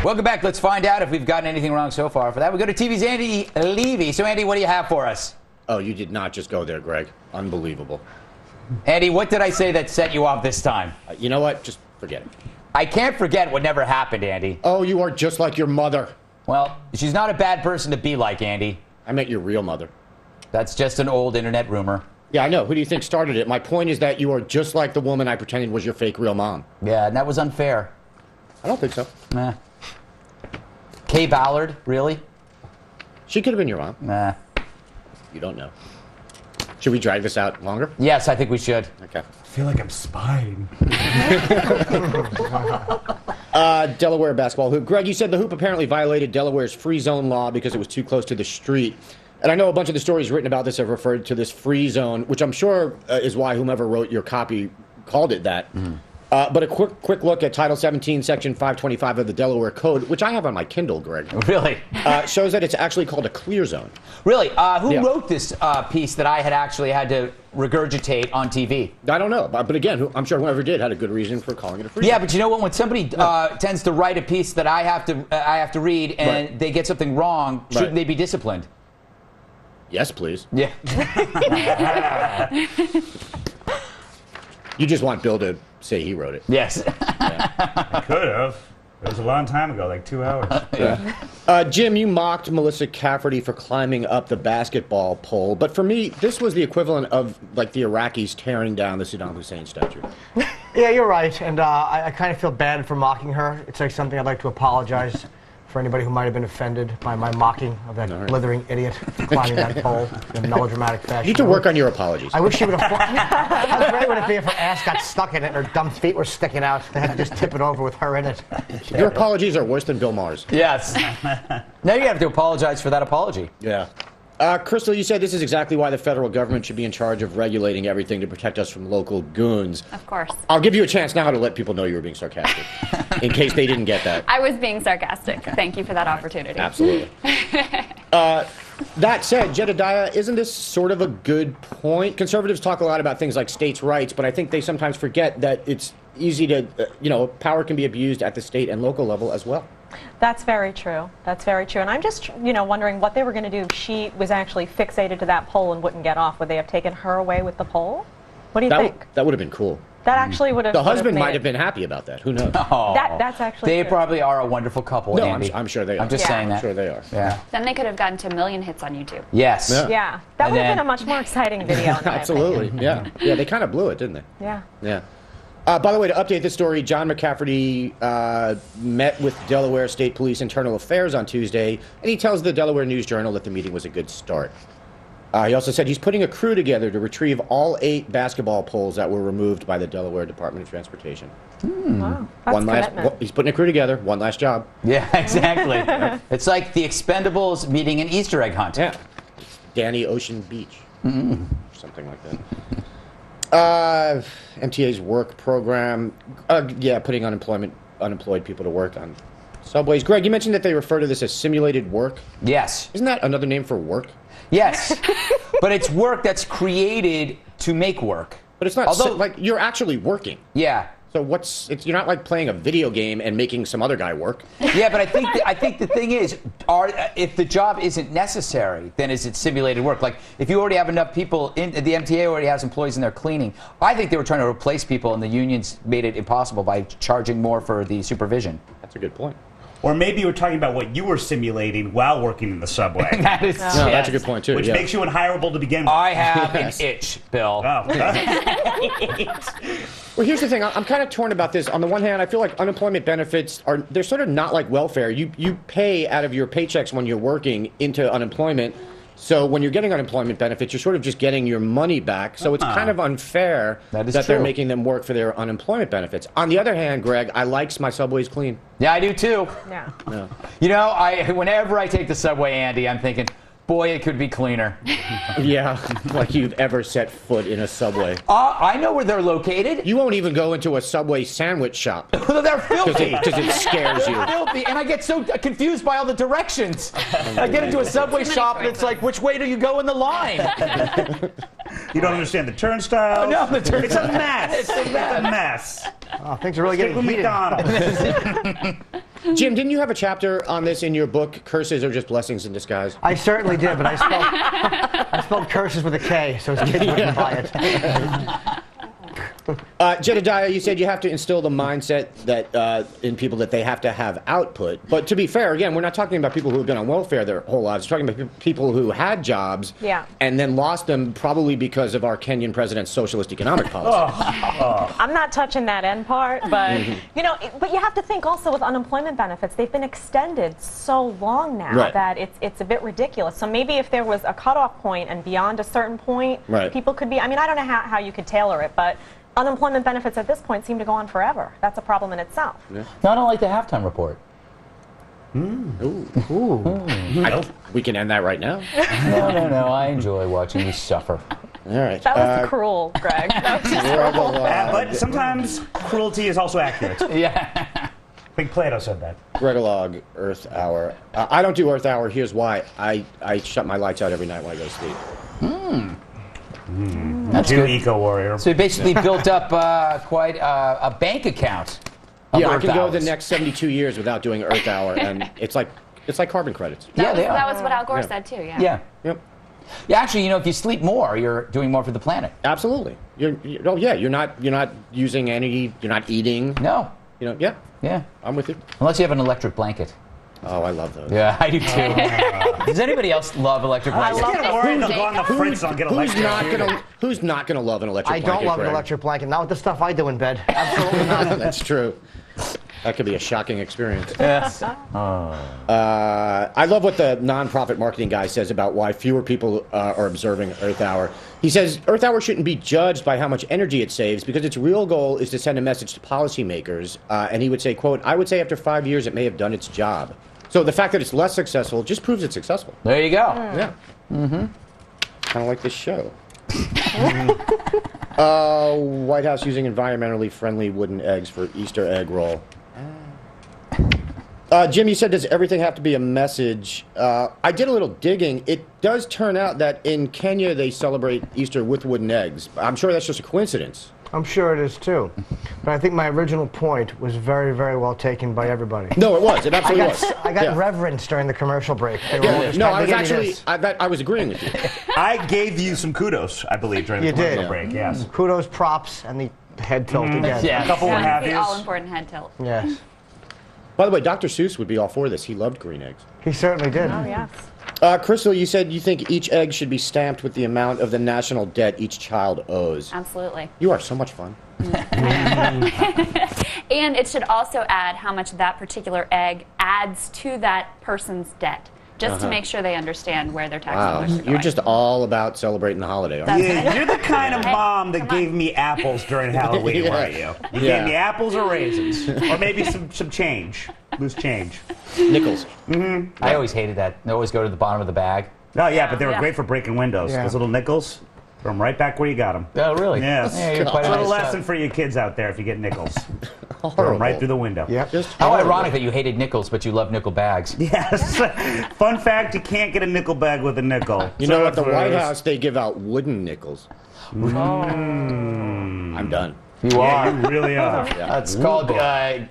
Welcome back. Let's find out if we've gotten anything wrong so far. For that, we go to TV's Andy Levy. So, Andy, what do you have for us? Oh, you did not just go there, Greg. Unbelievable. Andy, what did I say that set you off this time? You know what? Just forget it. I can't forget what never happened, Andy. Oh, you are just like your mother. Well, she's not a bad person to be like, Andy. I meant your real mother. That's just an old internet rumor. Yeah, I know. Who do you think started it? My point is that you are just like the woman I pretended was your fake real mom. Yeah, and that was unfair. I don't think so. Nah. Kay Ballard, really? She could have been your mom. Nah. You don't know. Should we drag this out longer? Yes, I think we should. Okay. I feel like I'm spying. Delaware basketball hoop. Greg, you said the hoop apparently violated Delaware's free zone law because it was too close to the street. And I know a bunch of the stories written about this have referred to this free zone, which I'm sure is why whomever wrote your copy called it that. But a quick look at Title 17, Section 525 of the Delaware Code, which I have on my Kindle, Greg. Really? Shows that it's actually called a clear zone. Really? Who wrote this piece that I had actually had to regurgitate on TV? I don't know. But again, I'm sure whoever did had a good reason for calling it a free zone. Yeah, but you know what? When somebody tends to write a piece that I have to read and they get something wrong, shouldn't they be disciplined? Yes, please. Yeah. You just want Bill to say he wrote it. Yes. I could have. It was a long time ago, like 2 hours. Jim, you mocked Melissa Cafferty for climbing up the basketball pole, but for me, this was the equivalent of like the Iraqis tearing down the Saddam Hussein statue. Yeah, you're right, and I kind of feel bad for mocking her. It's like something I'd like to apologize for anybody who might have been offended by my mocking of that blithering idiot climbing that pole in a melodramatic fashion. You need to work on your apologies. I wish she would have. How great would it be if her ass got stuck in it and her dumb feet were sticking out? They had to just tip it over with her in it. Your apologies are worse than Bill Maher's. Yes. Now you have to apologize for that apology. Yeah. Crystal, you said this is exactly why the federal government should be in charge of regulating everything to protect us from local goons. Of course. I'll give you a chance now to let people know you were being sarcastic, in case they didn't get that. I was being sarcastic. Thank you for that opportunity. Absolutely. That said, Jedediah, isn't this sort of a good point? Conservatives talk a lot about things like states' rights, but I think they sometimes forget that it's easy to, power can be abused at the state and local level as well. That's very true. That's very true. And I'm just, wondering what they were going to do if she was actually fixated to that pole and wouldn't get off. Would they have taken her away with the pole? What do you think? That would have been cool. That actually would have. The husband might have been happy about that. Who knows? That's actually They true. probably are a wonderful couple, No, Andy. I'm sure they are. I'm just saying that. I'm sure they are. Yeah. Then they could have gotten to 1 million hits on YouTube. Yes. Yeah. That would have been a much more exciting video. In my Absolutely. opinion. Yeah, they kind of blew it, didn't they? Yeah. Yeah. By the way, to update this story, John McCafferty met with Delaware State Police Internal Affairs on Tuesday, and he tells the Delaware News Journal that the meeting was a good start. He also said he's putting a crew together to retrieve all 8 basketball poles that were removed by the Delaware Department of Transportation. Wow. That's commitment. He's putting a crew together. One last job. Yeah, exactly. It's like the Expendables meeting an Easter egg hunt. Yeah. Danny Ocean Beach. Something like that. MTA's work program. Putting unemployed people to work on subways. Greg, you mentioned that they refer to this as simulated work. Yes. Isn't that another name for work? Yes. But it's work that's created to make work. But it's not like you're actually working. Yeah. So you're not like playing a video game and making some other guy work. Yeah, but I think the thing is, if the job isn't necessary, then is it simulated work? Like if you already have enough people the MTA already has employees in there cleaning. I think they were trying to replace people, and the unions made it impossible by charging more for the supervision. That's a good point. Or maybe you were talking about what you were simulating while working in the subway. That is that's a good point too. Which makes you unhireable to begin with. I have an itch, Bill. Oh. Well, here's the thing. I'm kind of torn about this. On the one hand, I feel like unemployment benefits they're sort of not like welfare. You pay out of your paychecks when you're working into unemployment. So when you're getting unemployment benefits, you're sort of just getting your money back. So it's kind of unfair that they're making them work for their unemployment benefits. On the other hand, Greg, I like my subways clean. Yeah, I do too. Yeah. Whenever I take the subway, Andy, I'm thinking, boy, it could be cleaner. Yeah, like you've ever set foot in a subway. I know where they're located. You won't even go into a Subway sandwich shop. They're filthy. Because it scares you. They're filthy, and I get so confused by all the directions. I get into a Subway shop, and it's like, which way do you go in the line? You don't understand the turnstiles. No, the turnstiles. It's a mess. It's a mess. Oh, things are really getting heated. McDonald's. Jim, didn't you have a chapter on this in your book, Curses Are Just Blessings in Disguise? I certainly did, but I spelled curses with a K, so kids wouldn't buy it. Jedediah, you said you have to instill the mindset that in people that they have to have output. But to be fair, again, we're not talking about people who have been on welfare their whole lives. We're talking about people who had jobs and then lost them probably because of our Kenyan president's socialist economic policy. I'm not touching that end part, but but you have to think also with unemployment benefits, they've been extended so long now that it's a bit ridiculous. So maybe if there was a cutoff point and beyond a certain point, people could be. I mean, I don't know how you could tailor it, but unemployment benefits at this point seem to go on forever. That's a problem in itself. No, I don't like the halftime report. We can end that right now. No. I enjoy watching you suffer. All right. That was cruel, Greg. That was just cruel. But sometimes cruelty is also accurate. Yeah. I think Plato said that. Gregolog, Earth Hour. I don't do Earth Hour. Here's why. I shut my lights out every night when I go to sleep. That's good. Eco warrior. So you basically built up quite a bank account. Yeah, I can go the next 72 years without doing Earth Hour, and it's like carbon credits. That was what Al Gore said too. Yeah. Yep. Yeah, actually, if you sleep more, you're doing more for the planet. Absolutely. You're not using any. You're not eating. No. Yeah. I'm with you. Unless you have an electric blanket. Oh, I love those. Yeah, I do too. Does anybody else love electric blankets? I love worried they'll go on the fritz and I'll get electric. Who's not gonna love an electric blanket? I don't love an electric blanket. Not with the stuff I do in bed. Absolutely not. That's true. That could be a shocking experience. Yes. I love what the nonprofit marketing guy says about why fewer people are observing Earth Hour. He says Earth Hour shouldn't be judged by how much energy it saves because its real goal is to send a message to policymakers. And he would say, quote, I would say after 5 years it may have done its job. So the fact that it's less successful just proves it's successful. There you go. Yeah. Kind of like this show. White House using environmentally friendly wooden eggs for Easter egg roll. Jim, you said, does everything have to be a message? I did a little digging. It does turn out that in Kenya they celebrate Easter with wooden eggs. I'm sure that's just a coincidence. I'm sure it is too. But I think my original point was very, very well taken by everybody. No, it was. It absolutely was. I got reverence during the commercial break. No, I was actually, I was agreeing with you. I gave you some kudos, I believe, during the commercial break. Yes. Kudos, props, and the head tilt again. Yeah, a couple more The have all-important head tilt. Yes. By the way, Dr. Seuss would be all for this. He loved green eggs. He certainly did. Oh, yes. Crystal, you said you think each egg should be stamped with the amount of the national debt each child owes. Absolutely. You are so much fun. And it should also add how much that particular egg adds to that person's debt, just to make sure they understand where their tax dollars are going. You're just all about celebrating the holiday, aren't you? Yeah, you're the kind of mom that gave me apples during Halloween, weren't you? You gave me apples or raisins. Or maybe some change. Loose change. Nickels. I always hated that. They always go to the bottom of the bag. Oh, yeah, but they were great for breaking windows. Those little nickels, throw them right back where you got them. Oh, really? Yes. Yeah, you're quite a little nice lesson for you kids out there if you get nickels. Throw them Horrible. right through the window. Yep. How ironic that you hated nickels, but you love nickel bags. Yes. Fun fact, you can't get a nickel bag with a nickel. You know, at the White House, they give out wooden nickels. I'm done. You are. You really are. That's called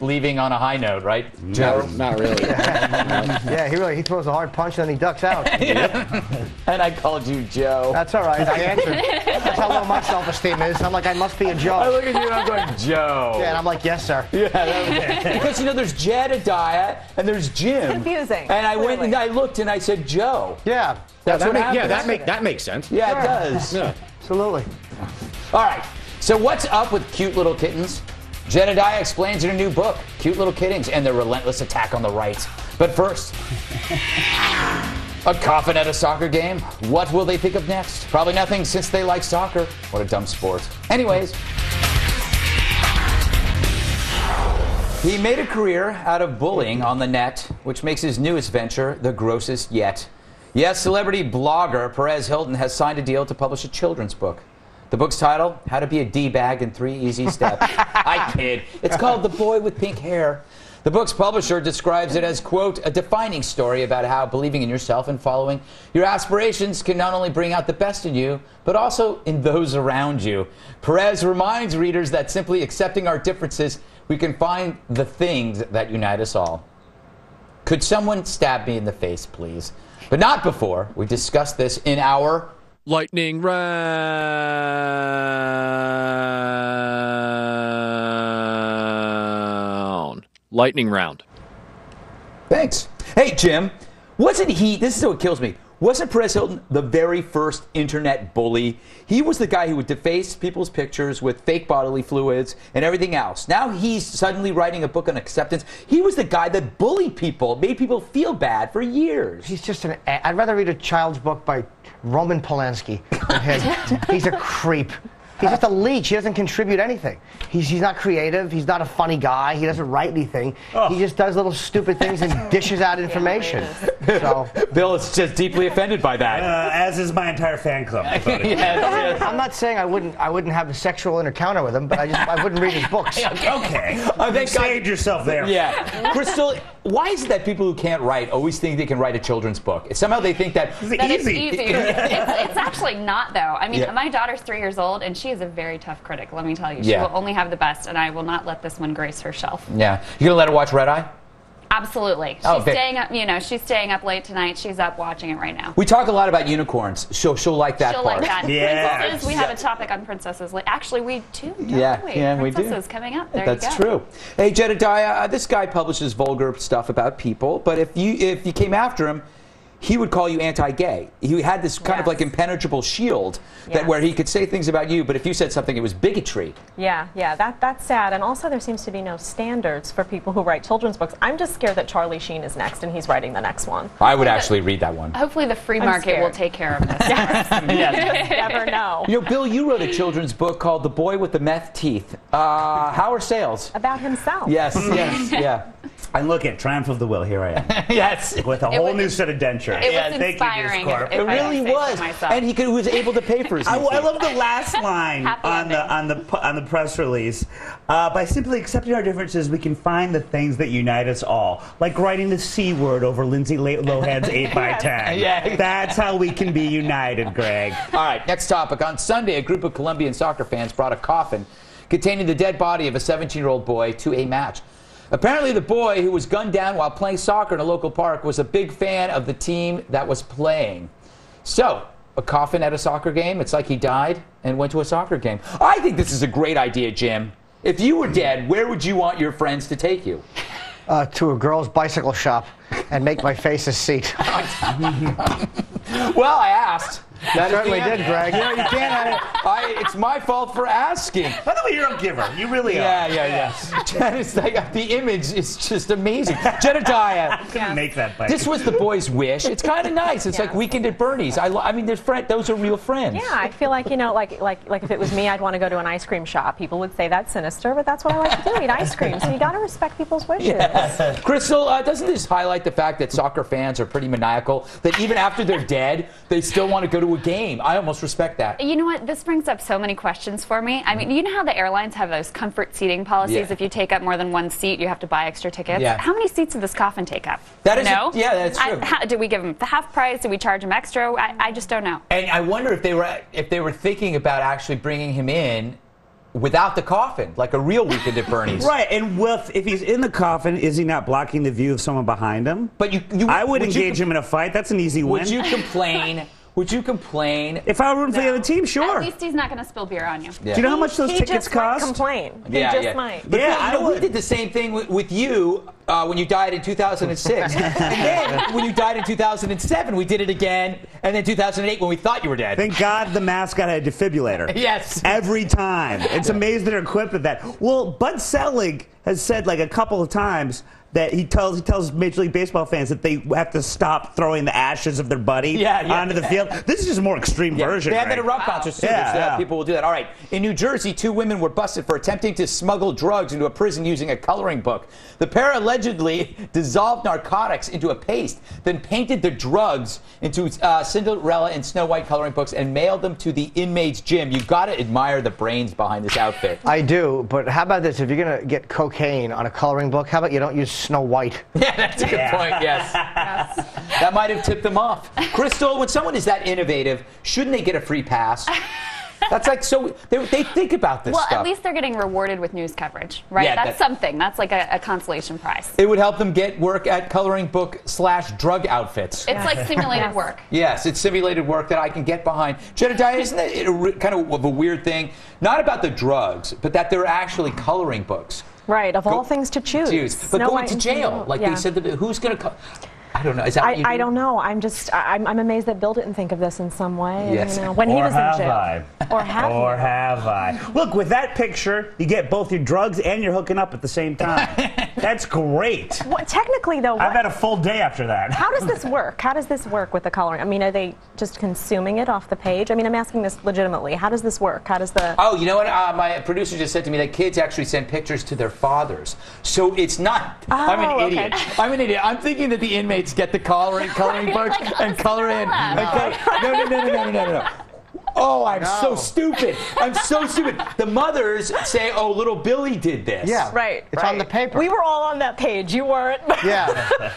leaving on a high note, right, Joe? Not really. Yeah, he throws a hard punch and then he ducks out. And I called you Joe. That's all right. I answered. That's how low my self-esteem is. I'm like, I must be a I Joe. look at you and I'm going, Joe. Yeah, and I'm like, yes, sir. Yeah, that was, because there's Jedediah and there's Jim. Confusing. And I went Clearly. and I looked and I said Joe. Yeah. That's what happens. that makes sense. Yeah, it does. Yeah. Absolutely. All right. So what's up with cute little kittens? Jedediah explains in a new book, Cute Little Kittens and their Relentless Attack on the Right. But first, a coffin at a soccer game? What will they think of next? Probably nothing since they like soccer. What a dumb sport. Anyways, he made a career out of bullying on the net, which makes his newest venture the grossest yet. Yes, celebrity blogger Perez Hilton has signed a deal to publish a children's book. The book's title, How to Be a D-Bag in 3 Easy Steps. I kid. It's called The Boy with Pink Hair. The book's publisher describes it as, quote, a defining story about how believing in yourself and following your aspirations can not only bring out the best in you, but also in those around you. Perez reminds readers that simply accepting our differences, we can find the things that unite us all. Could someone stab me in the face, please? But not before we discuss this in our lightning round. Lightning round. Thanks. Hey, Jim, wasn't he, this is what kills me, wasn't Perez Hilton the very first internet bully? He was the guy who would deface people's pictures with fake bodily fluids and everything else. Now he's suddenly writing a book on acceptance. He was the guy that bullied people, made people feel bad for years. He's just I'd rather read a child's book by Roman Polanski than him. He's a creep. He's just a leech. He doesn't contribute anything. He's not creative. He's not a funny guy. He doesn't write anything. Oh. He just does little stupid things and dishes out information. So Bill is just deeply offended by that. As is my entire fan club. Yes. I'm not saying I wouldn't have a sexual encounter with him, but I wouldn't read his books. Okay. You saved yourself there. Yeah. Crystal, why is it that people who can't write always think they can write a children's book? Somehow they think that it's easy. It's actually not, though. I mean, my daughter's 3 years old, and she is a very tough critic, let me tell you. She will only have the best, and I will not let this one grace her shelf. Yeah. You gonna let her watch Red Eye? Absolutely. She's staying up, she's staying up late tonight. She's up watching it right now. We talk a lot about unicorns. She'll like that She'll part. like that. Yeah. Princesses, we have a topic on princesses. Actually, we do, don't we? Yeah, we do. Princesses coming up. There That's you go. true. Hey, Jedediah, this guy publishes vulgar stuff about people, but if you came after him, he would call you anti-gay. He had this kind of like impenetrable shield that where he could say things about you, but if you said something, it was bigotry. Yeah, that's sad. And also there seems to be no standards for people who write children's books. I'm just scared that Charlie Sheen is next and he's writing the next one. I would actually read that one. Hopefully the free market will take care of this. Yes. Never know. Bill, you wrote a children's book called The Boy with the Meth Teeth. How are sales? About himself. Yes, yeah. And look at Triumph of the Will. Here I am. Yes. With a whole new set of dentures. It was inspiring. It really was. And he was able to pay for his I love the last line on the press release. By simply accepting our differences, we can find the things that unite us all. Like writing the C word over Lindsay Lohan's 8x10. Yeah. That's how we can be united, Greg. All right, next topic. On Sunday, a group of Colombian soccer fans brought a coffin containing the dead body of a 17-year-old boy to a match. Apparently, the boy, who was gunned down while playing soccer in a local park, was a big fan of the team that was playing. So, a coffin at a soccer game, it's like he died and went to a soccer game. I think this is a great idea, Jim. If you were dead, where would you want your friends to take you? To a girl's bicycle shop and make my face a seat. Well, I asked. That certainly did, Greg. You can't. It's my fault for asking. By the way, you're a giver. You really are. Yeah. It's like, the image is just amazing. Jedediah. I couldn't make that bike. This was the boy's wish. It's kind of nice. It's like Weekend at Bernie's. I mean, those are real friends. Yeah, I feel like, like if it was me, I'd want to go to an ice cream shop. People would say that's sinister, but that's what I like to do, eat ice cream. So you got to respect people's wishes. Yeah. Crystal, doesn't this highlight the fact that soccer fans are pretty maniacal? That even after they're dead, they still want to go to a game. I almost respect that. You know what? This brings up so many questions for me. I mean, you know how the airlines have those comfort seating policies? Yeah. If you take up more than one seat, you have to buy extra tickets. Yeah. How many seats did this coffin take up? That's true. Did we give them the half price? Did we charge them extra? I just don't know. And I wonder if they were thinking about actually bringing him in without the coffin, like a real Weekend at Bernie's. Right, and if he's in the coffin, is he not blocking the view of someone behind him? But I would engage him in a fight. That's an easy win. Would you complain? Would you complain? If I were rooting for the other team, sure. At least he's not going to spill beer on you. Yeah. Do you know how much those tickets cost? He just might complain. He just might. But we did the same thing with you when you died in 2006. And then when you died in 2007, we did it again. And then 2008 when we thought you were dead. Thank God the mascot had a defibrillator. Yes. Every time. It's amazing they're equipped with that. Well, Bud Selig has said like a couple of times that he tells Major League Baseball fans that they have to stop throwing the ashes of their buddy onto the field. This is just a more extreme version. They have that at rock concerts too. People will do that. All right. In New Jersey, 2 women were busted for attempting to smuggle drugs into a prison using a coloring book. The pair allegedly dissolved narcotics into a paste, then painted the drugs into Cinderella and Snow White coloring books and mailed them to the inmates' gym. You got to admire the brains behind this outfit. I do, but how about this? If you're going to get cocaine on a coloring book, how about you don't use Snow White? Yeah, that's a good point, yes. That might have tipped them off. Crystal, when someone is that innovative, shouldn't they get a free pass? That's like, so they think about this well, stuff. At least they're getting rewarded with news coverage, right? Yeah, that's something. That's like a consolation prize. It would help them get work at coloring book / drug outfits. It's like simulated work. Yes, it's simulated work that I can get behind. Jedediah, isn't it kind of a weird thing? Not about the drugs, but that they're actually coloring books. Right, of all things to choose. But going to jail, like they said, who's going to... I don't know. Is that what you do? I don't know. I'm amazed that Bill didn't think of this in some way. Yes. You know, when he was in jail. Or have I? Look, with that picture, you get both your drugs and you're hooking up at the same time. That's great. Well, technically, though, I've had a full day after that. How does this work? How does this work with the coloring? I mean, are they just consuming it off the page? I mean, I'm asking this legitimately. How does this work? How does the... Oh, you know what? My producer just said to me that kids actually send pictures to their fathers. So it's not... I'm an idiot. Okay. I'm an idiot. I'm thinking that the inmates get the coloring books and color in. No. Oh, I'm so stupid. I'm so stupid. The mothers say, oh, little Billy did this. Yeah. Right. It's on the paper. We were all on that page. You weren't. Yeah.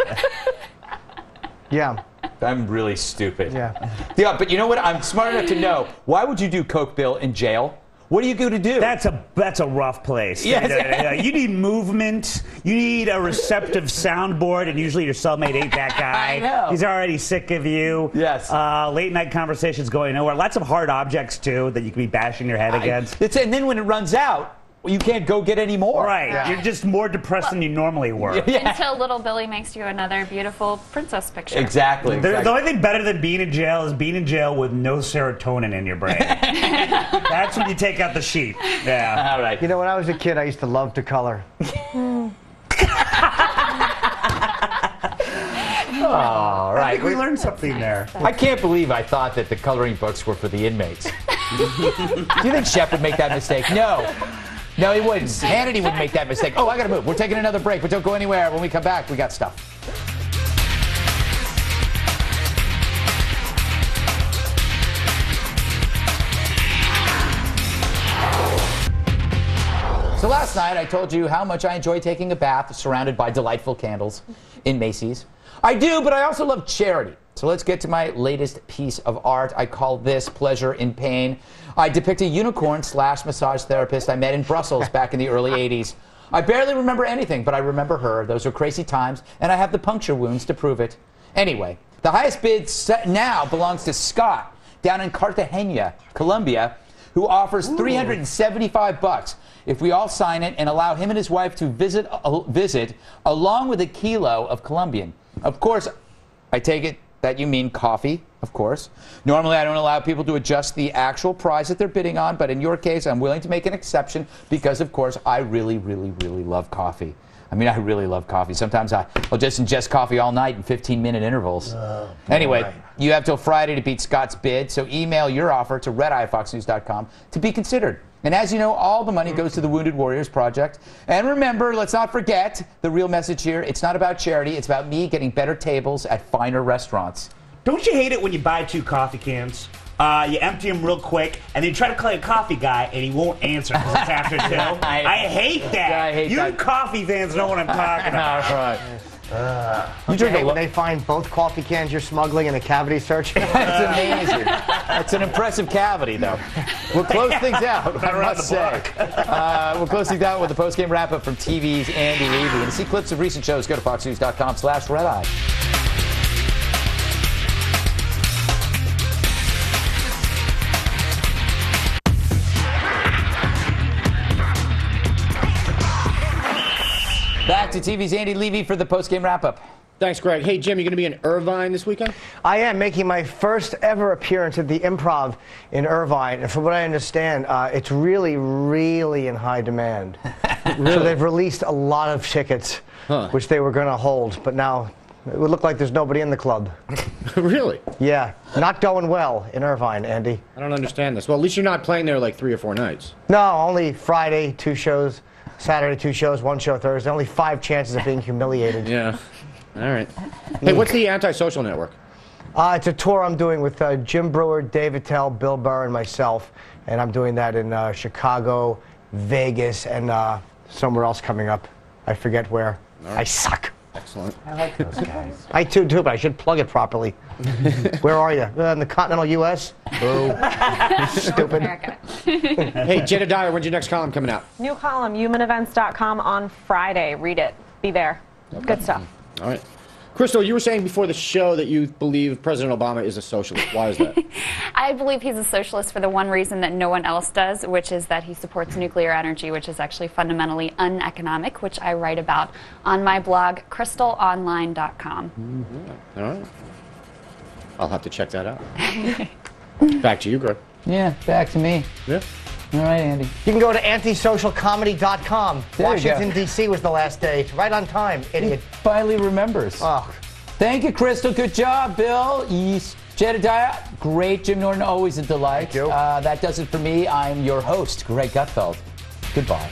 Yeah. I'm really stupid. Yeah. Yeah, but you know what? I'm smart enough to know. Why would you do coke, Bill, in jail? What are you going to do? That's a rough place. Yes. You need movement. You need a receptive soundboard, and usually your cellmate ain't that guy. I know. He's already sick of you. Yes. Late night conversations going nowhere. Lots of hard objects too that you can be bashing your head against. And then when it runs out, you can't go get any more. Right. Yeah. You're just more depressed than you normally were. Yeah. Until little Billy makes you another beautiful princess picture. Exactly. The only thing better than being in jail is being in jail with no serotonin in your brain. That's when you take out the sheet. Yeah. All right. You know, when I was a kid, I used to love to color. All right. I think we learned something there. I can't believe I thought that the coloring books were for the inmates. Do you think Shep would make that mistake? No. No, he wouldn't. Hannity wouldn't make that mistake. Oh, I gotta move. We're taking another break, but don't go anywhere. When we come back, we got stuff. So last night, I told you how much I enjoy taking a bath surrounded by delightful candles in Macy's. I do, but I also love charity. So let's get to my latest piece of art. I call this Pleasure in Pain. I depict a unicorn / massage therapist I met in Brussels back in the early 80s. I barely remember anything, but I remember her. Those were crazy times, and I have the puncture wounds to prove it. Anyway, the highest bid now belongs to Scott down in Cartagena, Colombia, who offers $375 if we all sign it and allow him and his wife to visit along with a kilo of Colombian. Of course, I take it that you mean coffee, of course. Normally, I don't allow people to adjust the actual price that they're bidding on, but in your case, I'm willing to make an exception because, of course, I really, really, really love coffee. I mean, I really love coffee. Sometimes I'll just ingest coffee all night in 15-minute intervals. Anyway, you have till Friday to beat Scott's bid, so email your offer to redeye@foxnews.com to be considered. And as you know, all the money goes to the Wounded Warriors Project. And remember, let's not forget the real message here. It's not about charity. It's about me getting better tables at finer restaurants. Don't you hate it when you buy 2 coffee cans? You empty them real quick, and then you try to call a coffee guy, and he won't answer because it's after 2. I hate that. Yeah, I hate you that. Coffee fans know what I'm talking about. Right. You drink when they find both coffee cans you're smuggling in a cavity search. That's amazing. That's an impressive cavity, though. We'll close things out, I must say. We'll close things out with the post-game wrap-up from TV's Andy Levy. And to see clips of recent shows, go to foxnews.com/redeye. Back to TV's Andy Levy for the post-game wrap-up. Thanks, Greg. Hey, Jim, you going to be in Irvine this weekend? I am making my first ever appearance at the Improv in Irvine, and from what I understand, it's really, really in high demand. Really? So they've released a lot of tickets, which they were going to hold, but now it would look like there's nobody in the club. Really? Yeah, not going well in Irvine, Andy. I don't understand this. Well, at least you're not playing there like 3 or 4 nights. No, only Friday, 2 shows. Saturday, 2 shows, 1 show Thursday. Only 5 chances of being humiliated. Yeah. All right. Hey, what's the Antisocial Network? It's a tour I'm doing with Jim Brewer, David Tell, Bill Burr, and myself. And I'm doing that in Chicago, Vegas, and somewhere else coming up. I forget where. Right. I suck. Excellent. Excellent. I like those guys. I too, but I should plug it properly. Where are you? In the continental U.S.? Boo. Stupid. Hey, Jedediah, when's your next column coming out? New column, humanevents.com on Friday. Read it. Be there. Good stuff. All right. Crystal, you were saying before the show that you believe President Obama is a socialist. Why is that? I believe he's a socialist for the one reason that no one else does, which is that he supports nuclear energy, which is actually fundamentally uneconomic, which I write about on my blog, crystalonline.com. Mm-hmm. All right. I'll have to check that out. Back to you, Greg. Yeah, back to me. Yeah. All right, Andy. You can go to antisocialcomedy.com. There Washington, D.C. was the last day. Right on time, idiot. He finally remembers. Oh. Thank you, Crystal. Good job, Bill. Jedediah, great. Jim Norton, always a delight. Thank you. That does it for me. I'm your host, Greg Gutfeld. Goodbye.